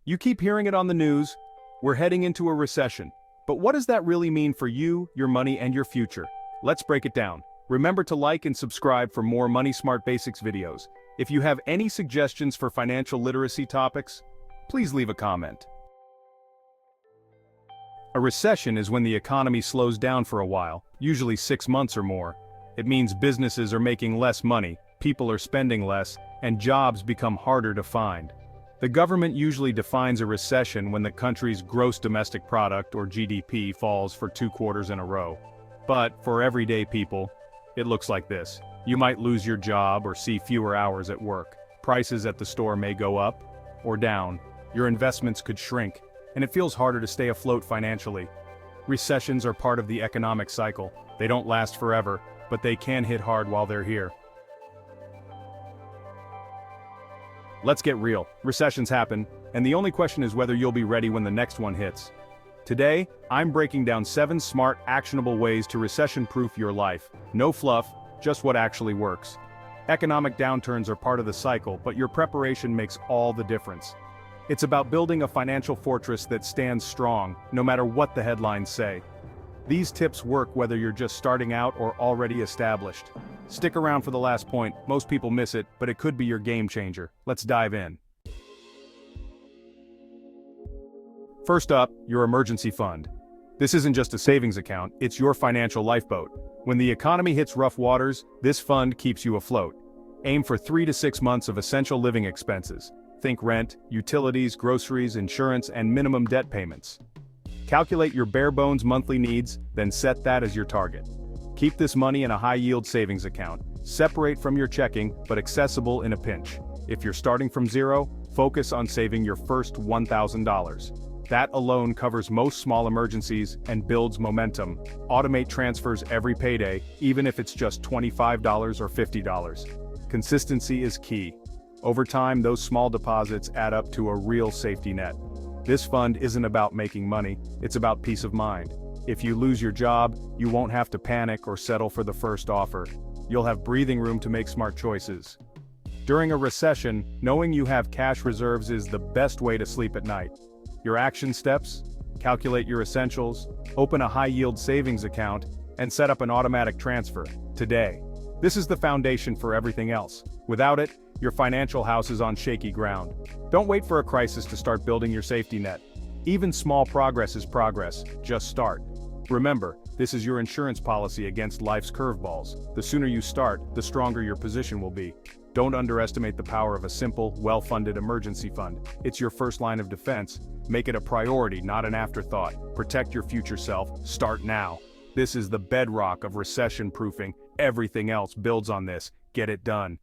You keep hearing it on the news. We're heading into a recession. But what does that really mean for you, your money, and your future? Let's break it down. Remember to like and subscribe for more Money Smart Basics videos. If you have any suggestions for financial literacy topics, please leave a comment. A recession is when the economy slows down for a while, usually 6 months or more. It means businesses are making less money, people are spending less, and jobs become harder to find. The government usually defines a recession when the country's gross domestic product or GDP falls for 2 quarters in a row. But for everyday people, it looks like this. You might lose your job or see fewer hours at work. Prices at the store may go up or down. Your investments could shrink, and it feels harder to stay afloat financially. Recessions are part of the economic cycle. They don't last forever, but they can hit hard while they're here. Let's get real. Recessions happen, and the only question is whether you'll be ready when the next one hits. Today, I'm breaking down 7 smart, actionable ways to recession-proof your life. No fluff, just what actually works. Economic downturns are part of the cycle, but your preparation makes all the difference. It's about building a financial fortress that stands strong, no matter what the headlines say. These tips work whether you're just starting out or already established. Stick around for the last point. Most people miss it, but it could be your game changer. Let's dive in. First up, your emergency fund. This isn't just a savings account, it's your financial lifeboat. When the economy hits rough waters, this fund keeps you afloat. Aim for 3 to 6 months of essential living expenses. Think rent, utilities, groceries, insurance, and minimum debt payments. Calculate your bare-bones monthly needs, then set that as your target. Keep this money in a high-yield savings account, separate from your checking, but accessible in a pinch. If you're starting from zero, focus on saving your first $1,000. That alone covers most small emergencies and builds momentum. Automate transfers every payday, even if it's just $25 or $50. Consistency is key. Over time, those small deposits add up to a real safety net. This fund isn't about making money, it's about peace of mind. If you lose your job, you won't have to panic or settle for the first offer. You'll have breathing room to make smart choices. During a recession, knowing you have cash reserves is the best way to sleep at night. Your action steps: calculate your essentials, open a high-yield savings account, and set up an automatic transfer today. This is the foundation for everything else. Without it, your financial house is on shaky ground. Don't wait for a crisis to start building your safety net. Even small progress is progress. Just start. Remember, this is your insurance policy against life's curveballs. The sooner you start, the stronger your position will be. Don't underestimate the power of a simple, well-funded emergency fund. It's your first line of defense. Make it a priority, not an afterthought. Protect your future self. Start now. This is the bedrock of recession-proofing. Everything else builds on this. Get it done.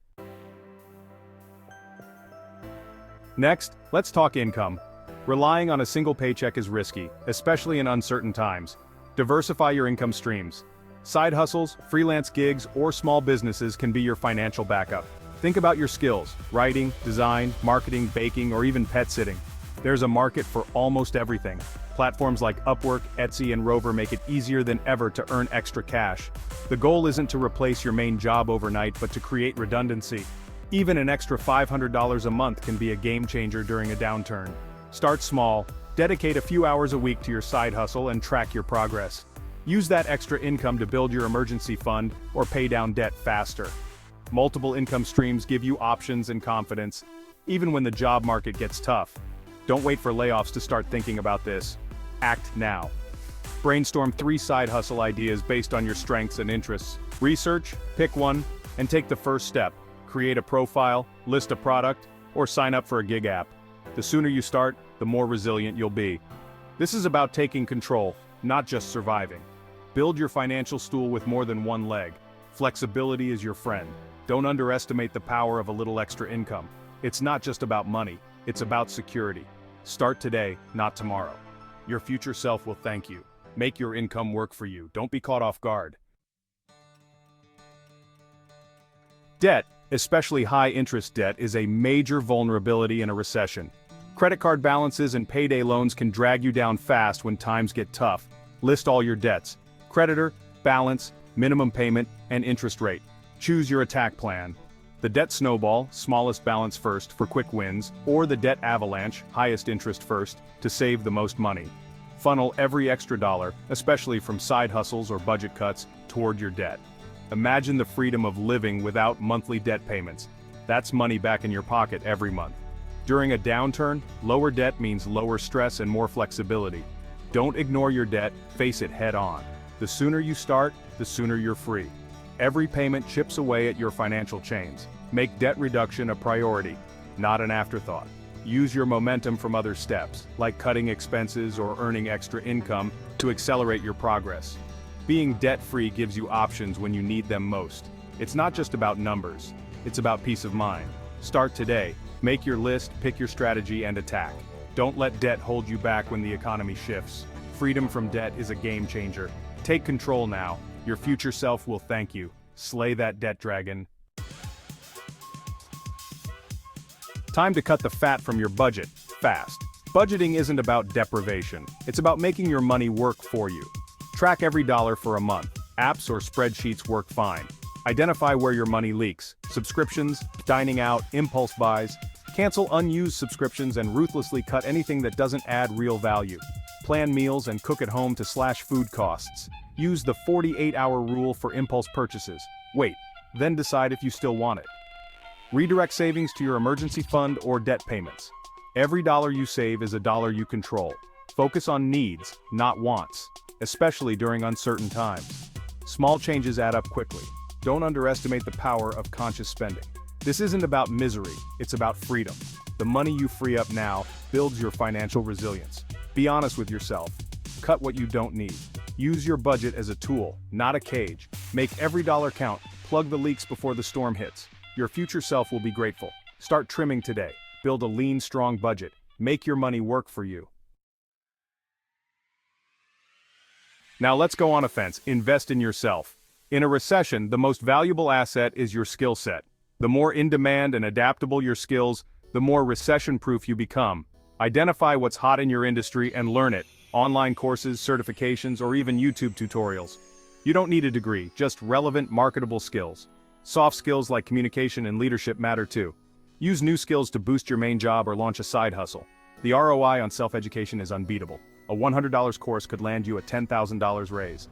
Next, let's talk income. Relying on a single paycheck is risky, especially in uncertain times. Diversify your income streams. Side hustles, freelance gigs, or small businesses can be your financial backup. Think about your skills: writing, design, marketing, baking, or even pet sitting. There's a market for almost everything. Platforms like Upwork, Etsy, and Rover make it easier than ever to earn extra cash. The goal isn't to replace your main job overnight, but to create redundancy. Even an extra $500 a month can be a game changer during a downturn. Start small, dedicate a few hours a week to your side hustle and track your progress. Use that extra income to build your emergency fund or pay down debt faster. Multiple income streams give you options and confidence, even when the job market gets tough. Don't wait for layoffs to start thinking about this. Act now. Brainstorm 3 side hustle ideas based on your strengths and interests. Research, pick one, and take the first step. Create a profile, list a product, or sign up for a gig app. The sooner you start, the more resilient you'll be. This is about taking control, not just surviving. Build your financial stool with more than one leg. Flexibility is your friend. Don't underestimate the power of a little extra income. It's not just about money, it's about security. Start today, not tomorrow. Your future self will thank you. Make your income work for you. Don't be caught off guard. Debt, especially high-interest debt, is a major vulnerability in a recession. Credit card balances and payday loans can drag you down fast when times get tough. List all your debts: creditor, balance, minimum payment, and interest rate. Choose your attack plan. The debt snowball, smallest balance first for quick wins, or the debt avalanche, highest interest first, to save the most money. Funnel every extra dollar, especially from side hustles or budget cuts, toward your debt. Imagine the freedom of living without monthly debt payments. That's money back in your pocket every month. During a downturn, lower debt means lower stress and more flexibility. Don't ignore your debt, face it head on. The sooner you start, the sooner you're free. Every payment chips away at your financial chains. Make debt reduction a priority, not an afterthought. Use your momentum from other steps, like cutting expenses or earning extra income, to accelerate your progress. Being debt-free gives you options when you need them most. It's not just about numbers, it's about peace of mind. Start today, make your list, pick your strategy, and attack. Don't let debt hold you back when the economy shifts. Freedom from debt is a game changer. Take control now. Your future self will thank you. Slay that debt dragon. Time to cut the fat from your budget, fast. Budgeting isn't about deprivation. It's about making your money work for you. Track every dollar for a month. Apps or spreadsheets work fine. Identify where your money leaks. Subscriptions, dining out, impulse buys. Cancel unused subscriptions and ruthlessly cut anything that doesn't add real value. Plan meals and cook at home to slash food costs. Use the 48-hour rule for impulse purchases. Wait, then decide if you still want it. Redirect savings to your emergency fund or debt payments. Every dollar you save is a dollar you control. Focus on needs, not wants, especially during uncertain times. Small changes add up quickly. Don't underestimate the power of conscious spending. This isn't about misery, it's about freedom. The money you free up now builds your financial resilience. Be honest with yourself. Cut what you don't need. Use your budget as a tool, not a cage. Make every dollar count. Plug the leaks before the storm hits. Your future self will be grateful. Start trimming today. Build a lean, strong budget. Make your money work for you. Now let's go on offense. Invest in yourself. In a recession, the most valuable asset is your skill set. The more in-demand and adaptable your skills, the more recession-proof you become. Identify what's hot in your industry and learn it. Online courses, certifications, or even YouTube tutorials. You don't need a degree, just relevant, marketable skills. Soft skills like communication and leadership matter too. Use new skills to boost your main job or launch a side hustle. The ROI on self-education is unbeatable. A $100 course could land you a $10,000 raise.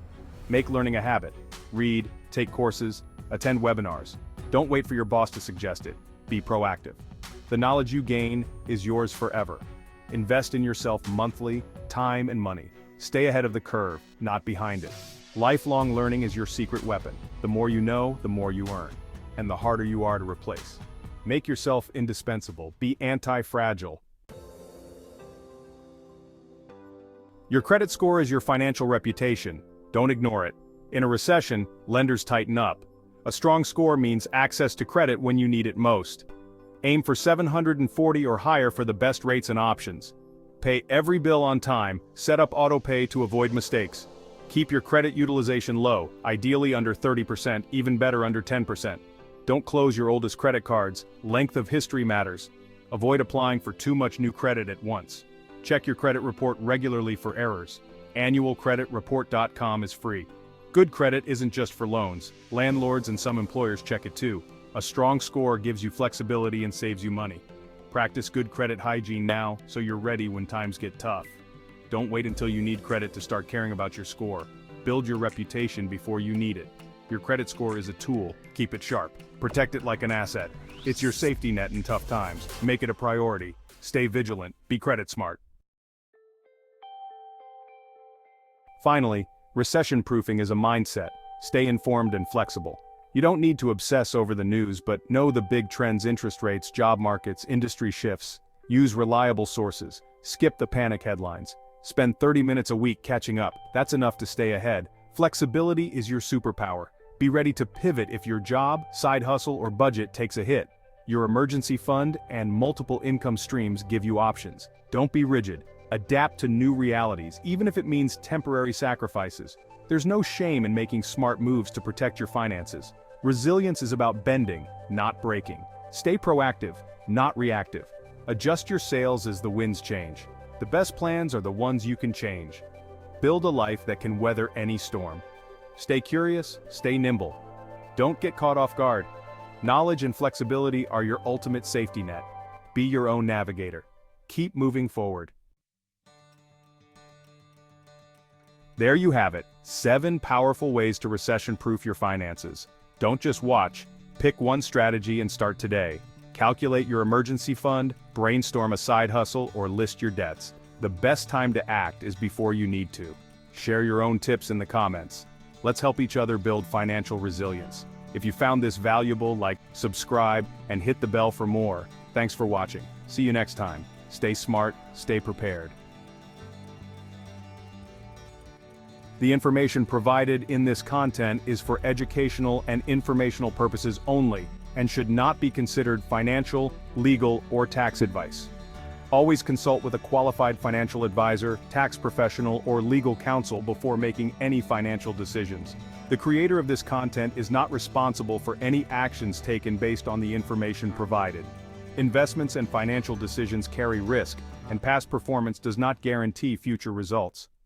Make learning a habit. Read, take courses, attend webinars. Don't wait for your boss to suggest it. Be proactive. The knowledge you gain is yours forever. Invest in yourself monthly, time and money. Stay ahead of the curve, not behind it. Lifelong learning is your secret weapon. The more you know, the more you earn. And the harder you are to replace. Make yourself indispensable. Be anti-fragile. Your credit score is your financial reputation. Don't ignore it. In a recession, lenders tighten up. A strong score means access to credit when you need it most. Aim for 740 or higher for the best rates and options. Pay every bill on time, set up auto-pay to avoid mistakes. Keep your credit utilization low, ideally under 30%, even better under 10%. Don't close your oldest credit cards, length of history matters. Avoid applying for too much new credit at once. Check your credit report regularly for errors. Annualcreditreport.com is free. Good credit isn't just for loans. Landlords and some employers check it too. A strong score gives you flexibility and saves you money. Practice good credit hygiene now, so you're ready when times get tough. Don't wait until you need credit to start caring about your score. Build your reputation before you need it. Your credit score is a tool. Keep it sharp. Protect it like an asset. It's your safety net in tough times. Make it a priority. Stay vigilant. Be credit smart. Finally, recession-proofing is a mindset. Stay informed and flexible. You don't need to obsess over the news, but know the big trends: interest rates, job markets, industry shifts. Use reliable sources. Skip the panic headlines. Spend 30 minutes a week catching up. That's enough to stay ahead. Flexibility is your superpower. Be ready to pivot if your job, side hustle, or budget takes a hit. Your emergency fund and multiple income streams give you options. Don't be rigid. Adapt to new realities, even if it means temporary sacrifices. There's no shame in making smart moves to protect your finances. Resilience is about bending, not breaking. Stay proactive, not reactive. Adjust your sails as the winds change. The best plans are the ones you can change. Build a life that can weather any storm. Stay curious, stay nimble. Don't get caught off guard. Knowledge and flexibility are your ultimate safety net. Be your own navigator. Keep moving forward. There you have it, 7 powerful ways to recession-proof your finances. Don't just watch. Pick one strategy and start today. Calculate your emergency fund, brainstorm a side hustle, or list your debts. The best time to act is before you need to. Share your own tips in the comments. Let's help each other build financial resilience. If you found this valuable, like, subscribe, and hit the bell for more. Thanks for watching. See you next time. Stay smart, stay prepared. The information provided in this content is for educational and informational purposes only, and should not be considered financial, legal, or tax advice. Always consult with a qualified financial advisor, tax professional, or legal counsel before making any financial decisions. The creator of this content is not responsible for any actions taken based on the information provided. Investments and financial decisions carry risk, and past performance does not guarantee future results.